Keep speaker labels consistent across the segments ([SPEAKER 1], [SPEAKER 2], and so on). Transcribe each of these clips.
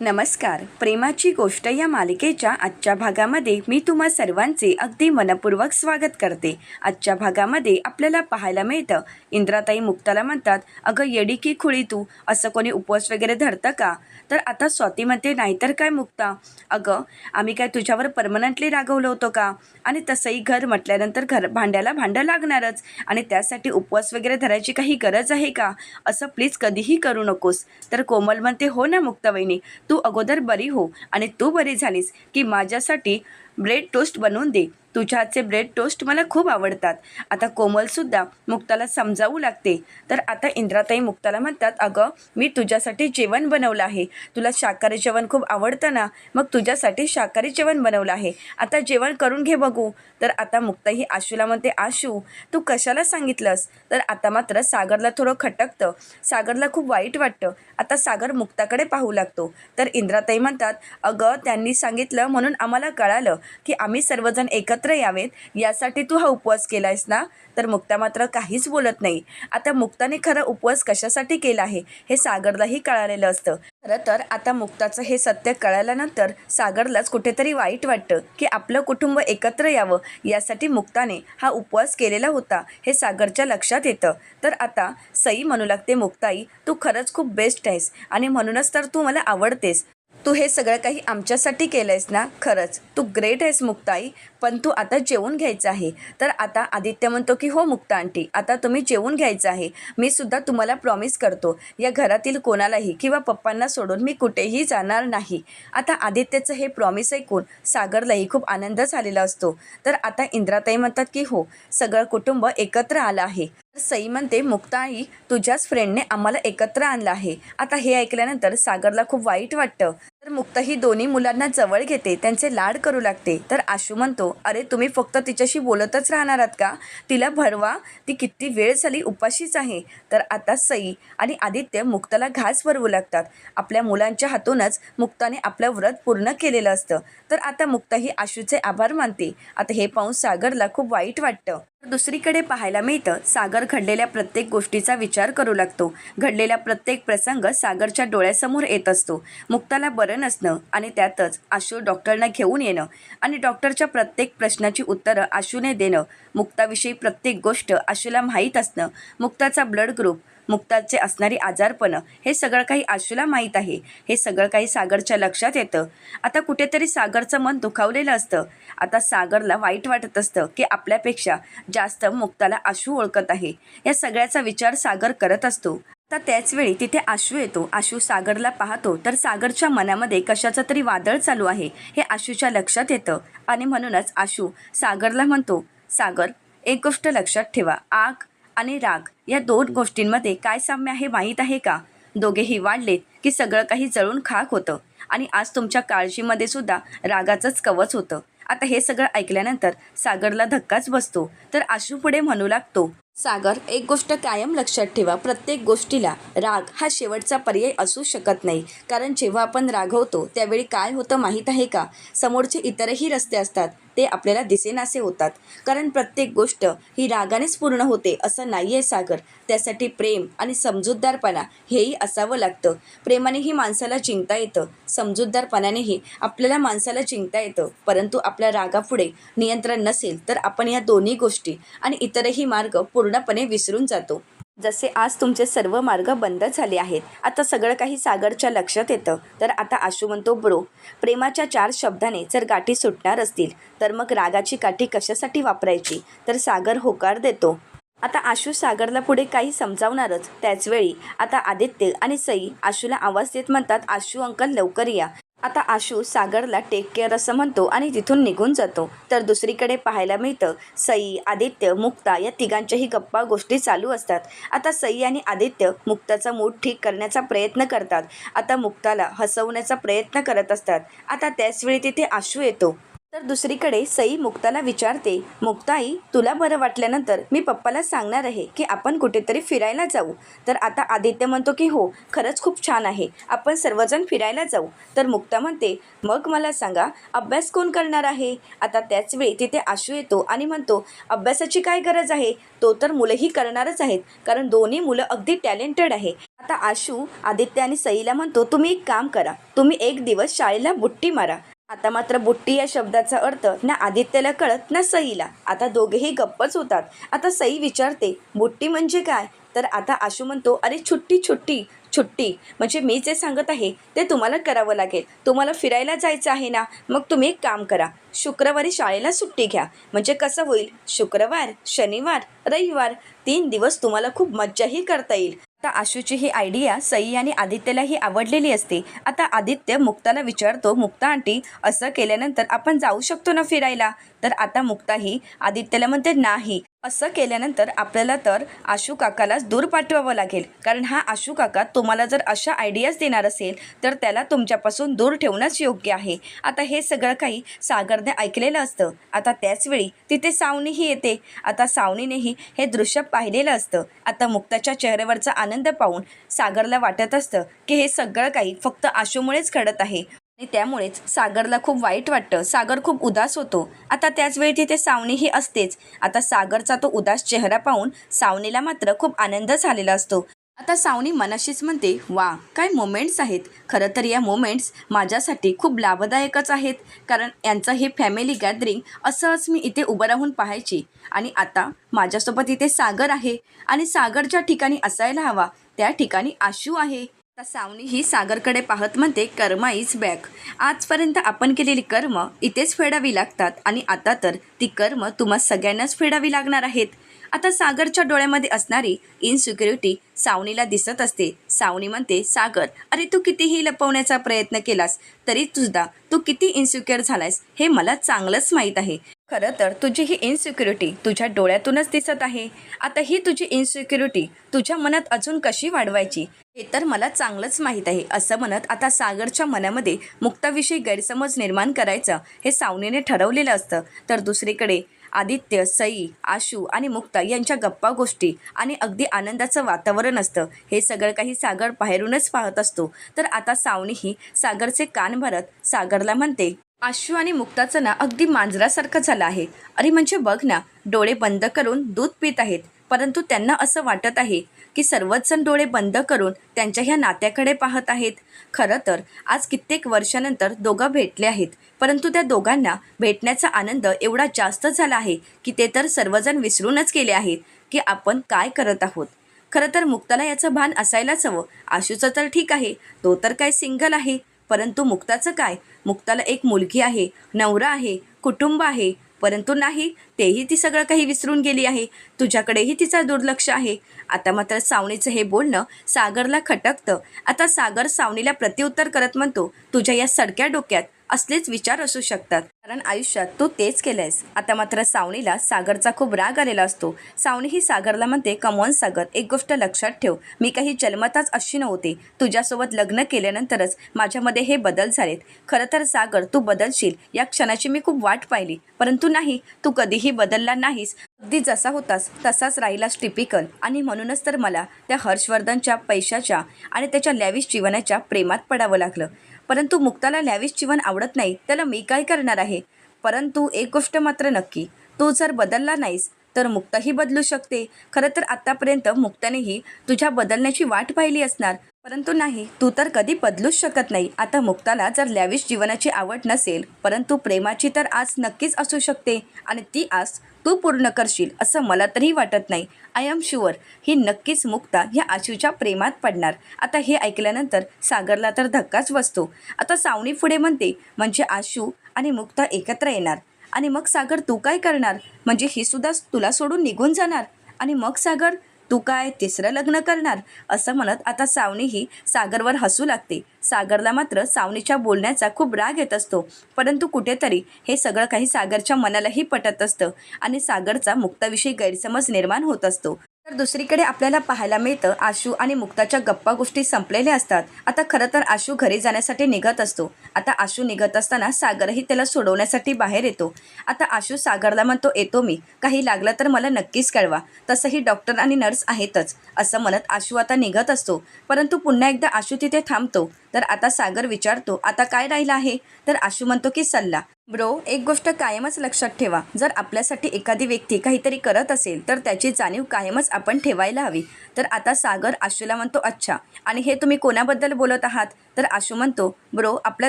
[SPEAKER 1] नमस्कार. प्रेमाची गोष्ट या मालिकेच्या आजच्या भागामध्ये मी तुम्हा सर्वांचे अगदी मनपूर्वक स्वागत करते. आजच्या भागामध्ये आपल्याला पाहायला मिळतं, इंद्राताई मुक्ताला म्हणतात, अगं येडी की खुळी तू, असं कोणी उपवास वगैरे धरतं का? तर आता स्वाती म्हणते, नाहीतर काय मुक्ता, अगं आम्ही काय तुझ्यावर परमनंटली रागवलं होतं का? आणि तसंही घर म्हटल्यानंतर घर भांड्याला भांडं लागणारच, आणि त्यासाठी उपवास वगैरे धरायची काही गरज आहे का? असं प्लीज कधीही करू नकोस. तर कोमल म्हणते, हो ना मुक्तावहिनी, तू अगोदर बरी हो, आणि तू बरी झालीस की माझ्यासाठी ब्रेड टोस्ट बनवून दे. तुझ्या हातचे ब्रेड टोस्ट मला खूप आवडतात. आता कोमलसुद्धा मुक्ताला समजावू लागते. तर आता इंद्राताई मुक्ताला म्हणतात, अगं मी तुझ्यासाठी जेवण बनवलं आहे. तुला शाकाहारी जेवण खूप आवडतं ना, मग तुझ्यासाठी शाकाहारी जेवण बनवलं आहे. आता जेवण करून घे बघू. तर आता मुक्ता ही आशूला म्हणते, आशू तू कशाला सांगितलंस? तर आता मात्र सागरला थोडं खटकतं. सागरला खूप वाईट वाटतं. आता सागर मुक्ताकडे पाहू लागतो. तर इंद्राताई म्हणतात, अगं त्यांनी सांगितलं म्हणून आम्हाला कळालं की आम्ही सर्वजण एकत्र यावेत, यासाठी तू हा उपवास केलायस ना? तर मुक्ता मात्र काहीच बोलत नाही. आता मुक्ताने खरा उपवास कशासाठी केला आहे हे सागरलाही कळालेलं असतं. खरं तर आता मुक्ताचं हे सत्य कळाल्यानंतर सागरलाच कुठेतरी वाईट वाटतं की आपलं कुटुंब एकत्र यावं, यासाठी मुक्ताने हा उपवास केलेला होता हे सागरच्या लक्षात येतं. तर आता सई म्हणू लागते, मुक्ताई तू खरंच खूप बेस्ट आहेस, आणि म्हणूनच तर तू मला आवडतेस. तू हे सगळं काही आमच्यासाठी केलं आहेस ना, खरंच तू ग्रेट आहेस मुक्ताई. पण तू आता जेवून घ्यायचं आहे. तर आता आदित्य म्हणतो की हो मुक्ता आंटी, आता तुम्ही जेवून घ्यायचं आहे. मी सुद्धा तुम्हाला प्रॉमिस करतो, या घरातील कोणालाही किंवा पप्पांना सोडून मी कुठेही जाणार नाही. आता आदित्यचं हे प्रॉमिस ऐकून सागरलाही खूप आनंद झालेला असतो. तर आता इंद्राताई म्हणतात की हो, सगळं कुटुंब एकत्र आलं आहे. सई म्हणते, मुक्ताई तुझ्याच फ्रेंडने आम्हाला एकत्र आणलं आहे. आता हे ऐकल्यानंतर सागरला खूप वाईट वाटतं. तर मुक्ता ही दोन्ही मुलांना जवळ घेते, त्यांचे लाड करू लागते. तर आशू म्हणतो, अरे तुम्ही फक्त तिच्याशी बोलतच राहणार आहात का? तिला भरवा, ती किती वेळ झाली उपाशीच आहे. तर आता सई आणि आदित्य मुक्ताला घास भरवू लागतात. आपल्या मुलांच्या हातूनच मुक्ताने आपलं व्रत पूर्ण केलेलं असतं. तर आता मुक्ता ही आशूचे आभार मानते. आता हे पाहून सागरला खूप वाईट वाटतं. दुसरीकडे पाहायला मिळतं, सागर घडलेल्या प्रत्येक गोष्टीचा विचार करू लागतो. घडलेला प्रत्येक प्रसंग सागरच्या डोळ्यासमोर येत असतो. मुक्ताला बरं नसणं, आणि त्यातच आशू डॉक्टरना घेऊन येणं, आणि डॉक्टरच्या प्रत्येक प्रश्नाची उत्तरं आशूने देणं, मुक्ताविषयी प्रत्येक गोष्ट आशूला माहीत असणं, मुक्ताचा ब्लड ग्रुप, मुक्ताचे असणारी आजारपणं, हे सगळं काही आशूला माहीत आहे. हे सगळं काही सागरच्या लक्षात येतं. आता कुठेतरी सागरचं मन दुखावलेलं असतं. आता सागरला वाईट वाटत असतं की आपल्यापेक्षा जास्त मुक्ताला आशू ओळखत आहे. या सगळ्याचा विचार सागर करत असतो. आता त्याचवेळी तिथे आशू येतो. आशू सागरला पाहतो, तर सागरच्या मनामध्ये कशाचं तरी वादळ चालू आहे हे आशूच्या लक्षात येतं. आणि म्हणूनच आशू सागरला म्हणतो, सागर एक गोष्ट लक्षात ठेवा, आग आणि राग या दोन गोष्टींमध्ये काय साम्य आहे माहीत आहे का? दोघेही वाढलेत की सगळं काही जळून खाक होतं, आणि आज तुमच्या काळजीमध्ये सुद्धा रागाचंच कवच होतं. आता हे सगळं ऐकल्यानंतर सागरला धक्काच बसतो. तर आशू पुढे म्हणू लागतो, सागर एक गोष्ट कायम लक्षात ठेवा, प्रत्येक गोष्टीला राग हा शेवटचा पर्याय असू शकत नाही. कारण जेव्हा आपण रागवतो त्यावेळी काय होतं माहीत आहे का? समोरचे इतरही रस्ते असतात, ते आपल्याला दिसेनासे होतात. कारण प्रत्येक गोष्ट ही रागानेच पूर्ण होते असं नाही आहे सागर. त्यासाठी प्रेम आणि समजूतदारपणा हेही असावं लागतं. प्रेमानेही माणसाला जिंकता येतं, समजूतदारपणानेही आपल्याला माणसाला जिंकता येतं. परंतु आपल्या रागापुढे नियंत्रण नसेल तर आपण या दोन्ही गोष्टी आणि इतरही मार्ग पूर्णपणे विसरून जातो. जसे आज तुमचे सर्व मार्ग बंद झाले आहेत. आता सगळं काही सागरच्या लक्षात येतं. तर आता आशू म्हणतो, ब्रो, प्रेमाच्या 4 शब्दाने जर गाठी सुटणार असतील तर मग रागाची काठी कशासाठी वापरायची? तर सागर होकार देतो. आता आशू सागरला पुढे काही समजावणारच. त्याचवेळी आता आदित्य आणि सई आशूला आवाज देत म्हणतात, आशू अंकल लवकर या. आता आशू सागरला टेक केअर असं म्हणतो आणि तिथून निघून जातो. तर दुसरीकडे पाहायला मिळतं, सई, आदित्य, मुक्ता या तिघांच्याही गप्पा गोष्टी चालू असतात. आता सई आणि आदित्य मुक्ताचा मूड ठीक करण्याचा प्रयत्न करतात. आता मुक्ताला हसवण्याचा प्रयत्न करत असतात. आता त्याचवेळी तिथे आशू येतो. तर दुसरीकडे सई मुक्ताला विचारते, मुक्ताई तुला बरं वाटल्यानंतर मी पप्पाला सांगणार आहे की आपण कुठेतरी फिरायला जाऊ. तर आता आदित्य म्हणतो की हो, खरंच खूप छान आहे, आपण सर्वजण फिरायला जाऊ. तर मुक्ता म्हणते, मग मला सांगा अभ्यास कोण करणार आहे? आता त्याचवेळी तिथे आशू येतो आणि म्हणतो, अभ्यासाची काय गरज आहे, तो तर मुलंही करणारच आहेत, कारण दोन्ही मुलं अगदी टॅलेंटेड आहे. आता आशू आदित्य आणि सईला म्हणतो, तुम्ही एक काम करा, तुम्ही एक दिवस शाळेला बुट्टी मारा. आता मात्र बुट्टी या शब्दाचा अर्थ ना आदित्यला कळत ना सईला. आता दोघेही गप्पच होतात. आता सई विचारते, बुट्टी म्हणजे काय? तर आता आशू म्हणतो, अरे छुट्टी छुट्टी छुट्टी म्हणजे मी जे सांगत आहे ते तुम्हाला करावं लागेल. तुम्हाला फिरायला जायचं आहे ना, मग तुम्ही एक काम करा, शुक्रवारी शाळेला सुट्टी घ्या. म्हणजे कसं होईल, शुक्रवार, शनिवार, रविवार 3 दिवस तुम्हाला खूप मज्जाही करता येईल. आता आशूची ही आयडिया सई आणि आदित्यलाही आवडलेली असते. आता आदित्य मुक्ताला विचारतो, मुक्ता आंटी, असं केल्यानंतर आपण जाऊ शकतो ना फिरायला? तर आता मुक्ताही आदित्यला म्हणते, नाही, असं केल्यानंतर आपल्याला तर आशू काकालाच दूर पाठवावं लागेल. कारण हा आशू काका तुम्हाला जर अशा आयडियाज देणार असेल तर त्याला तुमच्यापासून दूर ठेवणंच योग्य आहे. आता हे सगळं काही सागरने ऐकलेलं असतं. आता त्याचवेळी तिथे सावनीही येते. आता सावनीनेही हे दृश्य पाहिलेलं असतं. आता मुक्ताच्या चेहऱ्यावरचा आनंद पाहून सागरला वाटत असतं की हे सगळं काही फक्त आशूमुळेच घडत आहे आणि त्यामुळेच सागरला खूप वाईट वाटतं. सागर खूप उदास होतो. आता त्याचवेळी तिथे सावनीही असतेच. आता सागरचा तो उदास चेहरा पाहून सावनीला मात्र खूप आनंद झालेला असतो. आता सावनी मनाशीच म्हणते, वा, काय मोमेंट्स आहेत. खरं तर या मोमेंट्स माझ्यासाठी खूप लाभदायकच आहेत. कारण यांचं हे फॅमिली गॅदरिंग असंच मी इथे उभं राहून पाहायची आणि आता माझ्यासोबत इथे सागर आहे आणि सागर ज्या ठिकाणी असायला हवा त्या ठिकाणी आशू आहे. आता सावनी ही सागरकडे पाहत म्हणते, कर्मा इज बॅक. आजपर्यंत आपण केलेली कर्म इथेच फेडावी लागतात आणि आता तर ती कर्म तुम्हा सगळ्यांनाच फेडावी लागणार आहेत. आता सागरच्या डोळ्यामध्ये असणारी इनसिक्युरिटी सावनीला दिसत असते. सावनी म्हणते, सागर, अरे तू कितीही लपवण्याचा प्रयत्न केलास तरी सुद्धा तू किती इन्सिक्युअर झालायस हे मला चांगलंच माहीत आहे. खरं तर तुझी ही इन्सिक्युरिटी तुझ्या डोळ्यातूनच दिसत आहे. आता ही तुझी इन्सिक्युरिटी तुझ्या मनात अजून कशी वाढवायची हे तर मला चांगलंच माहीत आहे. असं म्हणत आता सागरच्या मनामध्ये मुक्ताविषयी गैरसमज निर्माण करायचं हे सावनीने ठरवलेलं असतं. तर दुसरीकडे आदित्य, सई, आशू आणि मुक्ता यांच्या गप्पा गोष्टी आणि अगदी आनंदाचं वातावरण असतं. हे सगळं काही सागर बाहेरूनच पाहत असतो. तर आता सावनीही सागरचे कान भरत सागरला म्हणते, आशू आणि मुक्ताचं ना अगदी मांजरासारखं झालं आहे. अरे म्हणजे बघ ना, डोळे बंद करून दूध पित आहेत, परंतु त्यांना असं वाटत आहे की सर्वच जण डोळे बंद करून त्यांच्या ह्या नात्याकडे पाहत आहेत. खरं तर आज कित्येक वर्षानंतर दोघं भेटले आहेत, परंतु त्या दोघांना भेटण्याचा आनंद एवढा जास्त झाला आहे की ते तर सर्वजण विसरूनच गेले आहेत की आपण काय करत आहोत. खरं तर मुक्ताला याचं भान असायलाच हवं. आशूचं तर ठीक आहे, तो तर काय सिंगल आहे, परंतु मुक्ताचं काय? मुक्ताला एक मुलगी आहे, नवरा आहे, कुटुंब आहे, परंतु नाही, तेही ती सगळं काही विसरून गेली आहे. तुझ्याकडेही तिचा दुर्लक्ष आहे. आता मात्र सावनीचं हे बोलणं सागरला खटकतं. आता सागर सावनीला प्रत्युत्तर करत म्हणतो, तुझ्या या सडक्या डोक्यात असलेच विचार असू शकतात, कारण आयुष्यात तू तेच केलंयस. आता मात्र सावनीला सागरचा खूप राग आलेला असतो. सावनी ही सागरला म्हणते, कमॉन सागर, एक गोष्ट लक्षात ठेव, मी काही जन्मताच अशी नव्हते. तुझ्यासोबत लग्न केल्यानंतरच माझ्यामध्ये हे बदल झालेत. खरं तर सागर, तू बदलशील या क्षणाची मी खूप वाट पाहिली, परंतु नाही, तू कधीही बदलला नाहीस. अगदी जसा होतास तसाच राहिलास, टिपिकल. आणि म्हणूनच तर मला त्या हर्षवर्धनच्या पैशाच्या आणि त्याच्या लॅविश जीवनाच्या प्रेमात पडावं लागलं. परंतु मुक्ताला लॅविश जीवन आवडत नाही, त्याला मी काय करणार आहे. परंतु एक गोष्ट मात्र नक्की, तू जर बदलला नाहीस तर मुक्ताही बदलू शकते. खरं तर आत्तापर्यंत मुक्तानेही तुझ्या बदलण्याची वाट पाहिली असणार, परंतु नाही, तू तर कधी बदलूच शकत नाही. आता मुक्ताला जर लॅविश जीवनाची आवड नसेल, परंतु प्रेमाची तर आस नक्कीच असू शकते आणि ती आस तू पूर्ण करशील असं मला तरी वाटत नाही. आय एम शुअर ही नक्कीच मुक्ता ह्या आशूच्या प्रेमात पडणार. आता हे ऐकल्यानंतर सागरला तर धक्काच बसतो. आता सावनी पुढे म्हणते, म्हणजे आशू आणि मुक्ता एकत्र येणार आणि मग सागर तू काय करणार? म्हणजे ही सुद्धा तुला सोडून निघून जाणार आणि मग सागर तू काय तिसरं लग्न करणार? असं म्हणत आता सावनीही सागरवर हसू लागते. सागरला मात्र सावनीच्या बोलण्याचा खूप राग येत असतो, परंतु कुठेतरी हे सगळं काही सागरच्या मनालाही पटत असतं आणि सागरचा मुक्ताविषयी गैरसमज निर्माण होत असतो. तर दुसरीकडे आपल्याला पाहायला मिळतं, आशू आणि मुक्ताच्या गप्पा गोष्टी संपलेल्या असतात. आता खरं तर आशू घरी जाण्यासाठी निघत असतो. आता आशू निघत असताना सागरही त्याला सोडवण्यासाठी बाहेर येतो. आता आशू सागरला म्हणतो, येतो मी, काही लागलं तर मला नक्कीच कळवा, तसंही डॉक्टर आणि नर्स आहेतच. असं म्हणत आशू आता निघत असतो, परंतु पुन्हा एकदा आशू तिथे थांबतो. तर आता सागर विचारतो, आता काय राहिलं आहे? तर आशू म्हणतो की सल्ला. ब्रो, एक गोष्ट कायमच लक्षात ठेवा. जर आपल्यासाठी एखादी व्यक्ती काहीतरी करत असेल तर त्याची जाणीव कायमच आपण ठेवायला हवी. तर आता सागर आशूला म्हणतो अच्छा, आणि हे तुम्ही कोणाबद्दल बोलत आहात? तर आशू म्हणतो ब्रो, आपल्या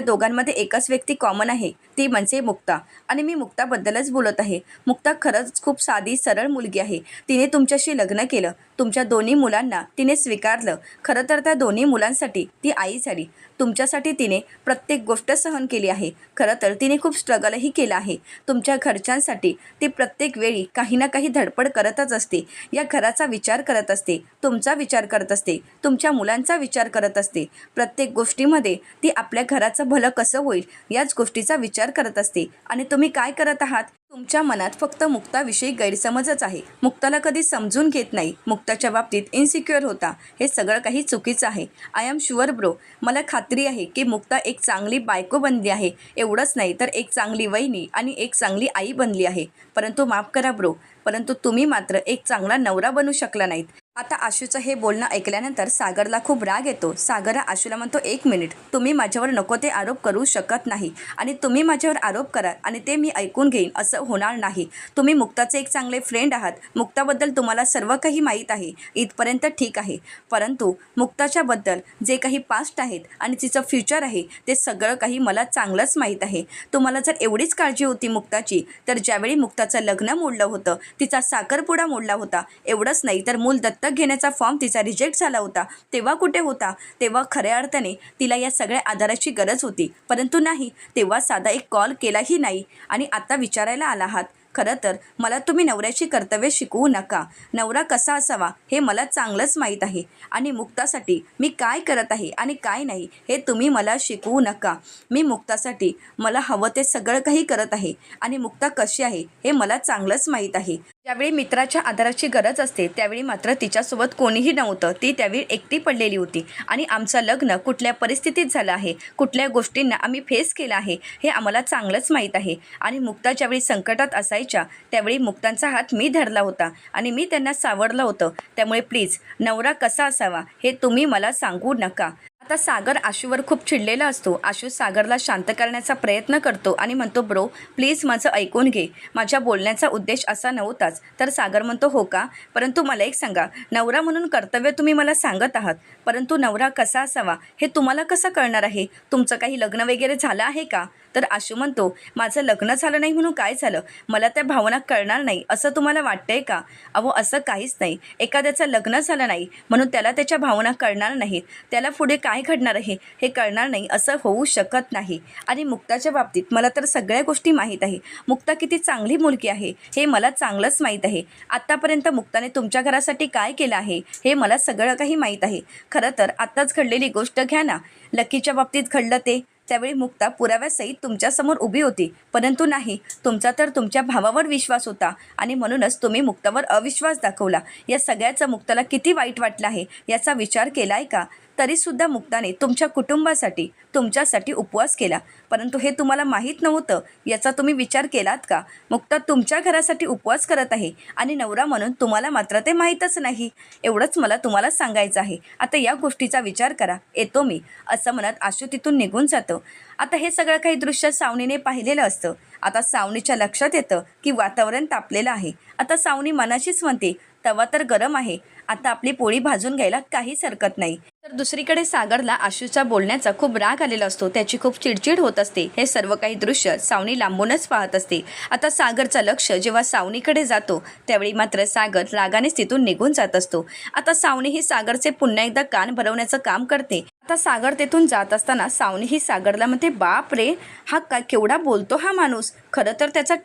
[SPEAKER 1] दोघांमध्ये एकच व्यक्ती कॉमन आहे, ती म्हणजे मुक्ता. आणि मी मुक्ताबद्दलच बोलत आहे. मुक्ता खरंच खूप साधी सरळ मुलगी आहे. तिने तुमच्याशी लग्न केलं, तुमच्या दोन्ही मुलांना तिने स्वीकारलं. खरं तर त्या दोन्ही मुलांसाठी ती आई झाली. तुमच्यासाठी तिने प्रत्येक गोष्ट सहन केली आहे. खरं तर तिने खूप स्ट्रगलही केलं आहे. तुमच्या घरच्यांसाठी ती प्रत्येक वेळी काही ना काही धडपड करतच असते. या घराचा विचार करत असते, तुमचा विचार करत असते, तुमच्या मुलांचा विचार करत असते. प्रत्येक गोष्टीमध्ये ती आपल्या घराचं भलं कसं होईल याच गोष्टीचा विचार करत असते. आणि तुम्ही काय करत आहात? तुमच्या मनात फक्त मुक्ताविषयी गैरसमजच आहे. मुक्ताला कधी समजून घेत नाही. मुक्ताच्या बाबतीत इन्सिक्युअर होता. हे सगळं काही चुकीचं आहे. आय एम शुअर ब्रो, मला खात्री आहे की मुक्ता एक चांगली बायको बनली आहे. एवढंच नाही तर एक चांगली वहिनी आणि एक चांगली आई बनली आहे. परंतु माफ करा ब्रो, परंतु तुम्ही मात्र एक चांगला नवरा बनू शकला नाहीत. आता आशूचं हे बोलणं ऐकल्यानंतर सागरला खूप राग येतो. सागर आशूला म्हणतो, एक मिनिट, तुम्ही माझ्यावर नको ते आरोप करू शकत नाही. आणि तुम्ही माझ्यावर आरोप करा आणि ते मी ऐकून घेईन असं होणार नाही. तुम्ही मुक्ताचे एक चांगले फ्रेंड आहात. मुक्ताबद्दल तुम्हाला सर्व काही माहीत आहे, इथपर्यंत ठीक आहे. परंतु मुक्ताच्याबद्दल जे काही पास्ट आहेत आणि तिचं फ्युचर आहे ते सगळं काही मला चांगलंच माहीत आहे. तुम्हाला जर एवढीच काळजी होती मुक्ताची, तर ज्यावेळी मुक्ताचं लग्न मोडलं होतं, तिचा साखरपुडा मोडला होता, एवढंच नाही तर मूल दत्तक घेण्याचा फॉर्म तिचा रिजेक्ट झाला होता, तेव्हा कुठे होता? तेव्हा खऱ्या अर्थाने तिला या सगळ्या आधाराची गरज होती. परंतु नाही, तेव्हा साधा एक कॉल केलाही नाही. आणि आता विचारायला आला आहात. खरं तर मला तुम्ही नवऱ्याची कर्तव्य शिकवू नका. नवरा कसा असावा हे मला चांगलंच माहीत आहे. आणि मुक्तासाठी मी काय करत आहे आणि काय नाही हे तुम्ही मला शिकवू नका. मी मुक्तासाठी मला हवं ते सगळं काही करत आहे. आणि मुक्ता कशी आहे हे मला चांगलंच माहीत आहे. ज्यावेळी मित्राच्या आधाराची गरज असते त्यावेळी मात्र तिच्यासोबत कोणीही नव्हतं. ती त्यावेळी एकटी पडलेली होती. आणि आमचं लग्न कुठल्या परिस्थितीत झालं आहे, कुठल्या गोष्टींना आम्ही फेस केलं आहे हे आम्हाला चांगलंच माहीत आहे. आणि मुक्ता ज्यावेळी संकटात असायच्या त्यावेळी मुक्तांचा हात मी धरला होता आणि मी त्यांना सावरलं होतं. त्यामुळे प्लीज नवरा कसा असावा हे तुम्ही मला सांगू नका. आता सागर आशूवर खूप चिडलेला असतो. आशू सागरला शांत करण्याचा प्रयत्न करतो आणि म्हणतो ब्रो, प्लीज माझं ऐकून घे. माझ्या बोलण्याचा उद्देश असा नव्हताच. तर सागर म्हणतो हो का? परंतु मला एक सांगा, नवरा म्हणून कर्तव्य तुम्ही मला सांगत आहात, परंतु नवरा कसा असावा हे तुम्हाला कसं कळणार आहे? तुमचं काही लग्न वगैरे झालं आहे का? तर आशू म्हणतो माझं लग्न झालं नाही म्हणून काय झालं? मला त्या भावना कळणार नाही असं तुम्हाला वाटतंय का? अहो असं काहीच नाही. एखाद्याचं लग्न झालं नाही म्हणून त्याला त्याच्या भावना कळणार नाहीत. त्याला पुढे काय घडणार आहे हे कळणार नाही असं होऊ शकत नाही. आणि मुक्ताच्या बाबतीत मला तर सगळ्या गोष्टी माहीत आहे. मुक्ता किती चांगली मुलगी आहे हे मला चांगलंच माहीत आहे. आत्तापर्यंत मुक्ताने तुमच्या घरासाठी काय केलं आहे हे मला सगळं काही माहीत आहे. खरं तर आत्ताच घडलेली गोष्ट घ्या ना, लकीच्या बाबतीत घडलं ते. त्यावेळी मुक्ता पुराव्यासहित तुमच्यासमोर उभी होती, परंतु नाही, तुमचा तर तुमच्या भावावर विश्वास होता आणि म्हणूनच तुम्ही मुक्तावर अविश्वास दाखवला. या सगळ्याचं मुक्ताला किती वाईट वाटलं आहे याचा विचार केला आहे का? तरीसुद्धा मुक्ताने तुमच्या कुटुंबासाठी तुमच्यासाठी उपवास केला, परंतु हे तुम्हाला माहीत नव्हतं याचा तुम्ही विचार केलात का? मुक्ता तुमच्या घरासाठी उपवास करत आहे आणि नवरा म्हणून तुम्हाला मात्र ते माहीतच नाही. एवढंच मला तुम्हाला सांगायचं आहे. आता या गोष्टीचा विचार करा, येतो मी, असं म्हणत आशू तिथून निघून जातं. आता हे सगळं काही दृश्य सावनीने पाहिलेलं असतं. आता सावनीच्या लक्षात येतं की वातावरण तापलेलं आहे. आता सावनी मनाशीच म्हणते तवा तर गरम आहे, आता आपली पोळी भाजून घ्यायला काहीच हरकत नाही. तर दुसरीकडे सागरला आशूच्या बोलण्याचा खूप राग आलेला असतो. त्याची खूप चिडचिड होत असते. हे सर्व काही दृश्य सावनी लांबूनच पाहत असते. आता सागरचं लक्ष जेव्हा सावनीकडे जातो त्यावेळी मात्र सागर रागानेच तिथून निघून जात असतो. आता सावनी ही सागरचे पुन्हा एकदा कान भरवण्याचं काम करते. आता सागर तेथून जात असताना सावनी ही सागरला म्हणते बाप रे, हा केवढा बोलतो हा माणूस. खरं तर त्याचा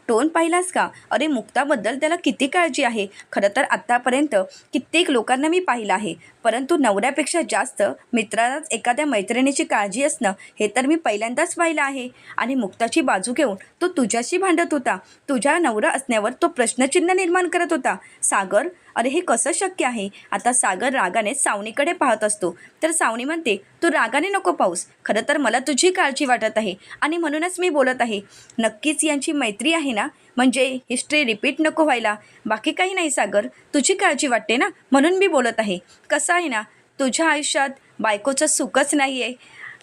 [SPEAKER 1] टोन पाहिलास का? अरे मुक्ताबद्दल त्याला किती काळजी आहे. खरं तर आत्तापर्यंत कित्येक लोकांना मी पाहिलं आहे, परंतु नवऱ्यापेक्षा जास्त मित्रालाच एखाद्या मैत्रिणीची काळजी असणं हे तर मी पहिल्यांदाच पाहिलं आहे. आणि मुक्ताची बाजू घेऊन तो तुझ्याशी भांडत होता. तुझ्या नवरा असण्यावर तो प्रश्नचिन्ह निर्माण करत होता. सागर, अरे हे कसं शक्य आहे? आता सागर रागाने सावनीकडे पाहत असतो. तर सावनी म्हणते तू रागाने नको पाहूस, खरं तर मला तुझी काळजी वाटत आहे आणि म्हणूनच मी बोलत आहे. नक्कीच यांची मैत्री आहे ना, म्हणजे हिस्ट्री रिपीट नको व्हायला. बाकी काही नाही सागर, तुझी काळजी वाटते ना म्हणून मी बोलत आहे. कसं आहे ना, तुझ्या आयुष्यात बायकोचं सुखच नाही आहे.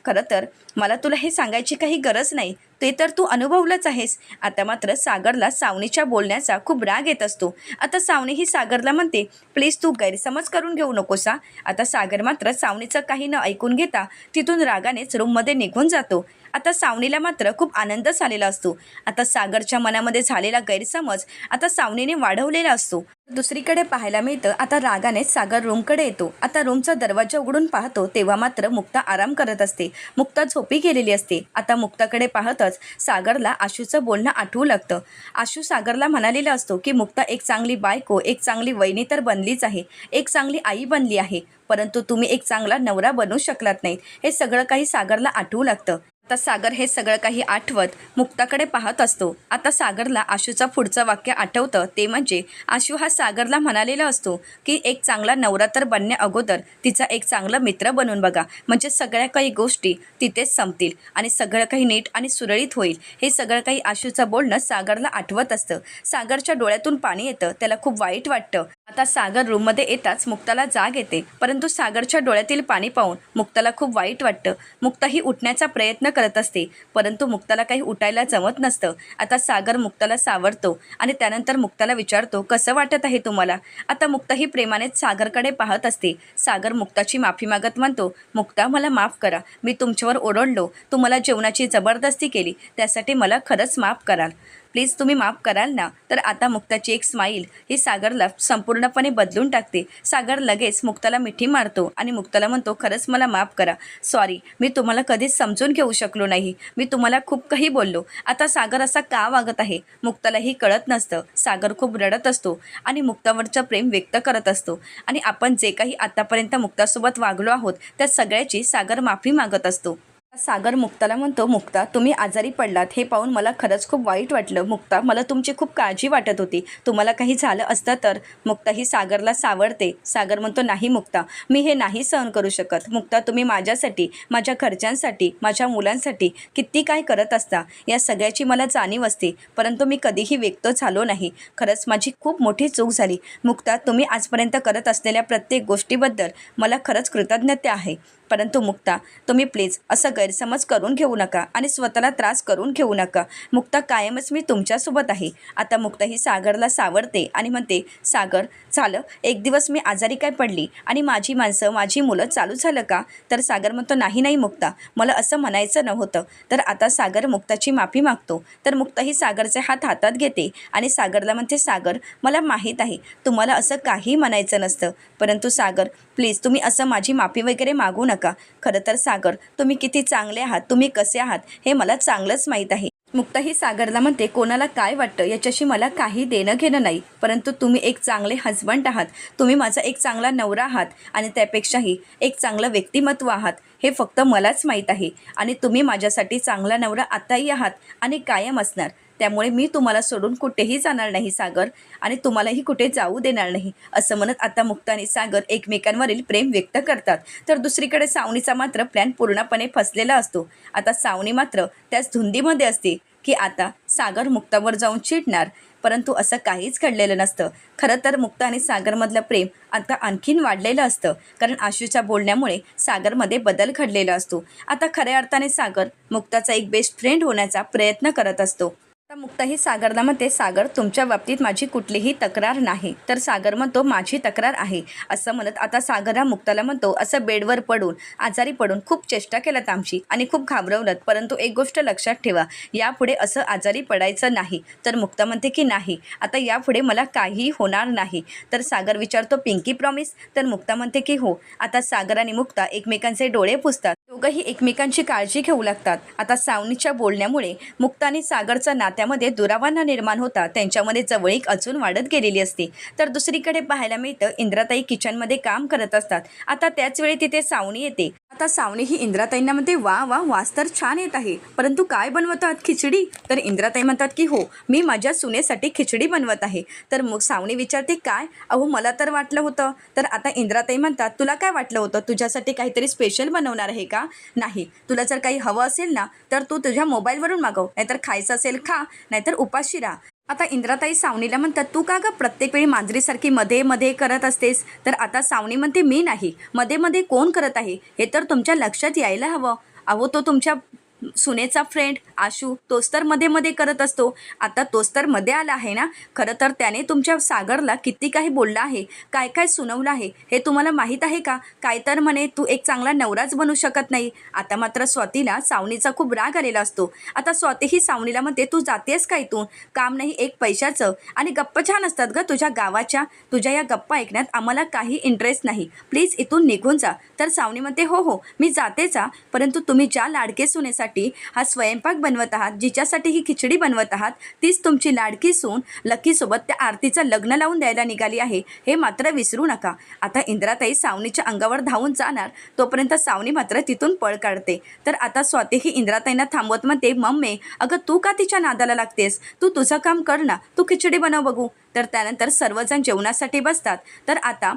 [SPEAKER 1] खरं तर मला तुला हे सांगायची काही गरज नाही, ते तर तू अनुभवलंच आहेस. आता मात्र सागरला सावनीच्या बोलण्याचा खूप राग येत असतो. आता सावनी ही सागरला म्हणते, प्लीज तू गैरसमज करून घेऊ नकोस हा. आता सागर मात्र सावनीचं काही न ऐकून घेता तिथून रागानेच रूममध्ये निघून जातो. आता सावनीला मात्र खूप आनंद झालेला असतो. आता सागरच्या मनामध्ये झालेला गैरसमज आता सावनीने वाढवलेला असतो. दुसरीकडे पाहायला मिळतं आता रागाने सागर रूमकडे येतो. आता रूमचा दरवाजा उघडून पाहतो तेव्हा मात्र मुक्ता आराम करत असते. मुक्ता झोपी गेलेली असते. आता मुक्ताकडे पाहतच सागरला आशूचं बोलणं आठवू लागतं. आशू सागरला म्हणालेला असतो की मुक्ता एक चांगली बायको, एक चांगली वहिनी तर बनलीच आहे, एक चांगली आई बनली आहे, परंतु तुम्ही एक चांगला नवरा बनू शकलात नाही. हे सगळं काही सागरला आठवू लागतं. आता सागर हे सगळं काही आठवत मुक्ताकडे पाहत असतो. आता सागरला आशूचं पुढचं वाक्य आठवतं, ते म्हणजे आशू हा सागरला म्हणालेला असतो की एक चांगला नवरा तर बनण्या अगोदर तिचा एक चांगला मित्र बनून बघा, म्हणजे सगळ्या काही गोष्टी तिथेच संपतील आणि सगळं काही नीट आणि सुरळीत होईल. हे सगळं काही आशूचं बोलणं सागरला आठवत असतं. सागरच्या डोळ्यातून पाणी येतं, त्याला खूप वाईट वाटतं. आता सागर रूममध्ये येताच मुक्ताला जाग येते, परंतु सागरच्या डोळ्यातील पाणी पाहून मुक्ताला खूप वाईट वाटतं. मुक्ता ही उठण्याचा प्रयत्न करत असते, परंतु मुक्ताला काही उठायला जमत नसतं. आता सागर मुक्ताला सावरतो आणि त्यानंतर मुक्ताला विचारतो, कसं वाटत आहे तुम्हाला? आता मुक्ता ही प्रेमानेच सागरकडे पाहत असते. सागर मुक्ताची माफी मागत म्हणतो, मुक्ता मला माफ करा, मी तुमच्यावर ओरडलो, तुम्हाला जेवणाची जबरदस्ती केली, त्यासाठी मला खरंच माफ कराल, प्लीज तुम्ही माफ कराल ना? तर आता मुक्ताची एक स्माईल ही सागरला संपूर्णपणे बदलून टाकते. सागर लगेच मुक्ताला मिठी मारतो आणि मुक्ताला म्हणतो, खरंच मला माफ करा, सॉरी, मी तुम्हाला कधीच समजून घेऊ शकलो नाही, मी तुम्हाला खूप काही बोललो. आता सागर असा का वागत आहे मुक्तालाही कळत नसतं. सागर खूप रडत असतो आणि मुक्तावरचं प्रेम व्यक्त करत असतो आणि आपण जे काही आतापर्यंत मुक्तासोबत वागलो आहोत त्या सगळ्याची सागर माफी मागत असतो. सागर मुक्ताला म्हणतो, मुक्ता तुम्ही आजारी पडलात हे पाहून मला खरंच खूप वाईट वाटलं. मुक्ता मला तुमची खूप काळजी वाटत होती, तुम्हाला काही झालं असतं तर. मुक्ता ही सागरला सावरते. सागर म्हणतो, नाही मुक्ता, मी हे नाही सहन करू शकत. मुक्ता तुम्ही माझ्यासाठी, माझ्या घरच्यांसाठी, माझ्या मुलांसाठी किती काय करत असता, या सगळ्याची मला जाणीव असते, परंतु मी कधीही व्यक्त झालो नाही. खरंच माझी खूप मोठी चूक झाली. मुक्ता तुम्ही आजपर्यंत करत असलेल्या प्रत्येक गोष्टीबद्दल मला खरंच कृतज्ञता आहे, परंतु मुक्ता तुम्ही प्लीज असं गैरसमज करून घेऊ नका आणि स्वतःला त्रास करून घेऊ नका. मुक्ता कायमच मी तुमच्यासोबत आहे. आता मुक्ता ही सागरला सावरते आणि म्हणते, सागर झालं एक दिवस मी आजारी काय पडली आणि माझी माणसं, माझी मुलं चालू झालं का? तर सागर म्हणतो, नाही नाही मुक्ता, मला असं म्हणायचं नव्हतं. तर आता सागर मुक्ताची माफी मागतो. तर मुक्ता ही सागरचे हात हातात घेते आणि सागरला म्हणते, सागर मला माहीत आहे तुम्हाला असं काही म्हणायचं नसतं, परंतु सागर प्लीज तुम्ही असं माझी माफी वगैरे मागू नका. खरं तर सागर तुम्ही किती चांगले आहात, तुम्ही कसे आहात हे मला चांगलंच माहीत आहे. मुक्ता ही सागरला म्हणते, कोणाला काय वाटतं याच्याशी मला काही देणं घेणं नाही, परंतु तुम्ही एक चांगले हजबंड आहात, तुम्ही माझा एक चांगला नवरा आहात आणि त्यापेक्षाही एक चांगलं व्यक्तिमत्व आहात, हे फक्त मलाच माहीत आहे. आणि तुम्ही माझ्यासाठी चांगला नवरा आताही आहात आणि कायम असणार. त्यामुळे मी तुम्हाला सोडून कुठेही जाणार नाही सागर, आणि तुम्हालाही कुठे जाऊ देणार नाही. असं म्हणत आता मुक्ता आणि सागर एकमेकांवरील प्रेम व्यक्त करतात. तर दुसरीकडे सावनीचा मात्र प्लॅन पूर्णपणे फसलेला असतो. आता सावनी मात्र त्याच धुंदीमध्ये असते की आता सागर मुक्तावर जाऊन चिडणार, परंतु असं काहीच घडलेलं नसतं. खरं तर मुक्ता आणि सागरमधलं प्रेम आता आणखीन वाढलेलं असतं, कारण आशूच्या बोलण्यामुळे सागरमध्ये बदल घडलेला असतो. आता खऱ्या अर्थाने सागर मुक्ताचा एक बेस्ट फ्रेंड होण्याचा प्रयत्न करत असतो. आता मुक्ता ही सागरला म्हणते, सागर तुमच्या बाबतीत माझी कुठलीही तक्रार नाही. तर सागर म्हणतो, माझी तक्रार आहे. असं म्हणत आता सागर हा मुक्ताला म्हणतो, असं बेडवर पडून आजारी पडून खूप चेष्टा केलात आमची आणि खूप घाबरवलत, परंतु एक गोष्ट लक्षात ठेवा, यापुढे असं आजारी पडायचं नाही. तर मुक्ता म्हणते की नाही, आता यापुढे मला काही होणार नाही. तर सागर विचारतो, पिंकी प्रॉमिस? तर मुक्ता म्हणते की हो. आता सागर आणि मुक्ता एकमेकांचे डोळे पुसतात, दोघंही एकमेकांची काळजी घेऊ लागतात. आता सावनीच्या बोलण्यामुळे मुक्ता आणि सागरचा नात्यामध्ये दुरावा निर्माण होता, त्यांच्यामध्ये जवळीक अजून वाढत गेलेली असते. तर दुसरीकडे पाहायला मिळतं इंद्राताई किचनमध्ये काम करत असतात. आता त्याच वेळी तिथे सावनी येते. आता सावनी ही इंद्राताईंना म्हणते, वा वा, वास तर छान येत आहे, परंतु काय बनवतात, खिचडी? तर इंद्राताई म्हणतात की हो, मी माझ्या सुनेसाठी खिचडी बनवत आहे. तर मग सावनी विचारते, काय? अहो मला तर वाटलं होतं. तर आता इंद्राताई म्हणतात, तुला काय वाटलं होतं, तुझ्यासाठी काहीतरी स्पेशल बनवणार आहे का? नाही, तुला जर काही हवं असेल ना तर तू तुझ्या मोबाईलवरून मागव, नाहीतर खायचं असेल खा, नाहीतर उपाशी राहा. आता इंद्राताई सावनीला म्हणतात, तू का गं प्रत्येक वेळी मांजरीसारखी मध्ये मध्ये करत असतेस? तर आता सावनी म्हणते, मी नाही, मध्ये मध्ये कोण करत आहे हे तर तुमच्या लक्षात यायला हवं. अहो तो तुमच्या सुनेचा फ्रेंड आशू तोच तर मध्ये मध्ये करत असतो. आता तोच तर मध्ये आला आहे ना. खरं तर त्याने तुमच्या सागरला किती काही बोललं आहे, काय काय सुनावलं आहे हे तुम्हाला माहीत आहे का? काय तर म्हणे तू एक चांगला नवराच बनू शकत नाही. आता मात्र स्वातीला सावनीचा खूप राग आलेला असतो. आता स्वाती ही सावनीला म्हणते तू जातेस का इथून? काम नाही एक पैशाचं. आणि गप्पा छान असतात ग तुझ्या गावाच्या. तुझ्या या गप्पा ऐकण्यात आम्हाला काही इंटरेस्ट नाही. प्लीज इथून निघून जा. तर सावनी म्हणते हो हो मी जातेच हा, परंतु तुम्ही ज्या लाडके सुनेसाठी हा स्वयंपाक बनवत आहात, जिच्यासाठी ही खिचडी बनवत आहात, तीच तुमची लाडकी सून लकीसोबत त्या आरतीचं लग्न लावून द्यायला निघाली आहे, हे मात्र विसरू नका. आता इंद्राताई सावनीच्या अंगावर धावून जाणार तोपर्यंत सावनी मात्र तिथून पळ काढते. तर आता स्वाती ही इंद्राताईंना थांबवत म्हणते मम्मी अगं तू का तिच्या नादाला लागतेस? तू तुझं काम कर ना, तू खिचडी बनव बघू. तर त्यानंतर सर्वजण जेवणासाठी बसतात. तर आता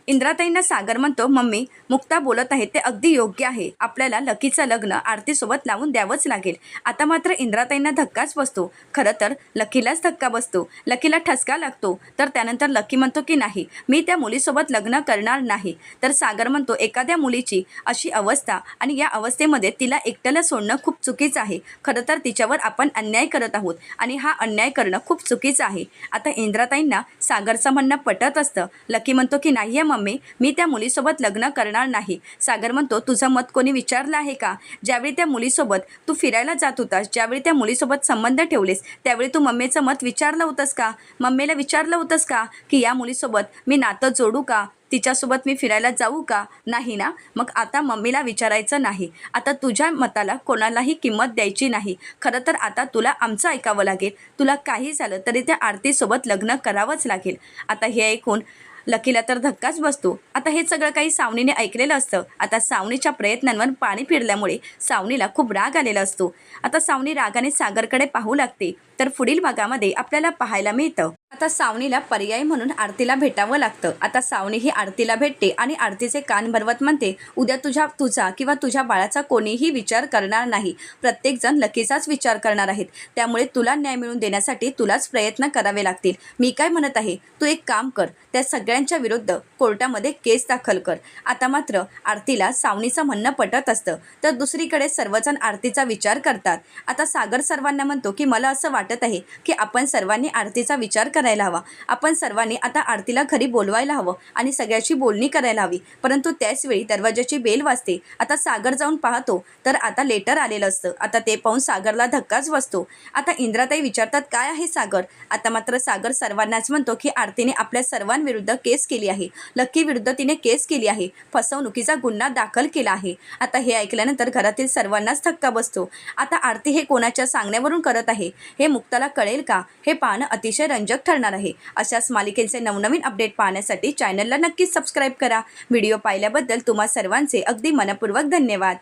[SPEAKER 1] इंद्राताईंना सागर म्हणतो मम्मी मुक्ता बोलत आहे ते अगदी योग्य आहे. आपल्याला लकीचं लग्न आरतीसोबत लावून द्यावंच लागेल. आता मात्र इंद्राताईंना धक्काच बसतो. खरं तर लकीलाच धक्का बसतो. लकीला ठसका लागतो. तर त्यानंतर लकी म्हणतो की नाही मी त्या मुलीसोबत लग्न करणार नाही. तर सागर म्हणतो एखाद्या मुलीची अशी अवस्था आणि या अवस्थेमध्ये तिला एकट्याला सोडणं खूप चुकीचं आहे. खरं तर तिच्यावर आपण अन्याय करत आहोत आणि हा अन्याय करणं खूप चुकीचं आहे. आता इंद्राताईंना सागरचं म्हणणं पटत असतं. लकी म्हणतो की नाही मम्मी मी त्या मुलीसोबत लग्न करणार नाही. सागर म्हणतो तुझं मत कोणी विचारलं आहे का? ज्यावेळी त्या मुलीसोबत तू फिरायला जात होतास, ज्यावेळी त्या मुलीसोबत संबंध ठेवलेस, त्यावेळी तू मम्मीचं मत विचारलं होतंस का? मम्मीला विचारलं होतंस का की या मुलीसोबत मी नातं जोडू का? तिच्यासोबत मी फिरायला जाऊ का? नाही ना. मग आता मम्मीला विचारायचं नाही. आता तुझ्या मताला कोणालाही किंमत द्यायची नाही. खरं तर आता तुला आमचं ऐकावं लागेल. तुला काही झालं तरी त्या आरतीसोबत लग्न करावंच लागेल. आता हे ऐकून लकीला तर धक्काच बसतो. आता हे सगळं काही सावनीने ऐकलेलं असतं. आता सावनीच्या प्रयत्नांवर पाणी फिरल्यामुळे सावनीला खूप राग आलेला असतो. आता सावनी रागाने सागरकडे पाहू लागते. तर पुढील भागामध्ये आपल्याला पाहायला मिळतं आता सावनीला पर्याय म्हणून आरतीला भेटावं लागतं. आता सावनी ही आरतीला भेटते आणि आरतीचे कान भरवत म्हणते उद्या तुझा किंवा तुझ्या बाळाचा कोणीही विचार करणार नाही. प्रत्येकजण लकीचाच विचार करणार आहेत. त्यामुळे तुला न्याय मिळवून देण्यासाठी तुलाच प्रयत्न करावे लागतील. मी काय म्हणत आहे तू एक काम कर, त्या सगळ्यांच्या विरुद्ध कोर्टामध्ये केस दाखल कर. आता मात्र आरतीला सावनीचं म्हणणं पटत असतं. तर दुसरीकडे सर्वजण आरतीचा विचार करतात. आता सागर सर्वांना म्हणतो की मला असं वाटत आहे की आपण सर्वांनी आरतीचा विचार करायला हवा. आपण सर्वांनी आता आरतीला घरी बोलवायला हवं आणि सगळ्याची बोलणी करायला हवी. परंतु त्याचवेळी दरवाजाची बेल वाजते. आता सागर जाऊन पाहतो तर आता लेटर आलेलं असतं. आता ते पाहून सागरला धक्काच बसतो. आता इंद्राताई विचारतात काय आहे सागर? आता मात्र सागर सर्वांनाच म्हणतो की आरतीने आपल्या सर्वांविरुद्ध केस केली आहे. लकी विरुद्ध तिने केस केली आहे. फसवणुकीचा गुन्हा दाखल केला आहे. आता हे ऐकल्यानंतर घरातील सर्वांनाच धक्का बसतो. आता आरती हे कोणाच्या सांगण्यावरून करत आहे हे मुक्ताला कळेल का? हे पाहणं अतिशय रंजक ठरणार आहे. अशाच मालिकेचे नवनवीन अपडेट पाहण्यासाठी चॅनलला नक्कीच सबस्क्राईब करा. व्हिडिओ पाहिल्याबद्दल तुम्हा सर्वांचे अगदी मनपूर्वक धन्यवाद.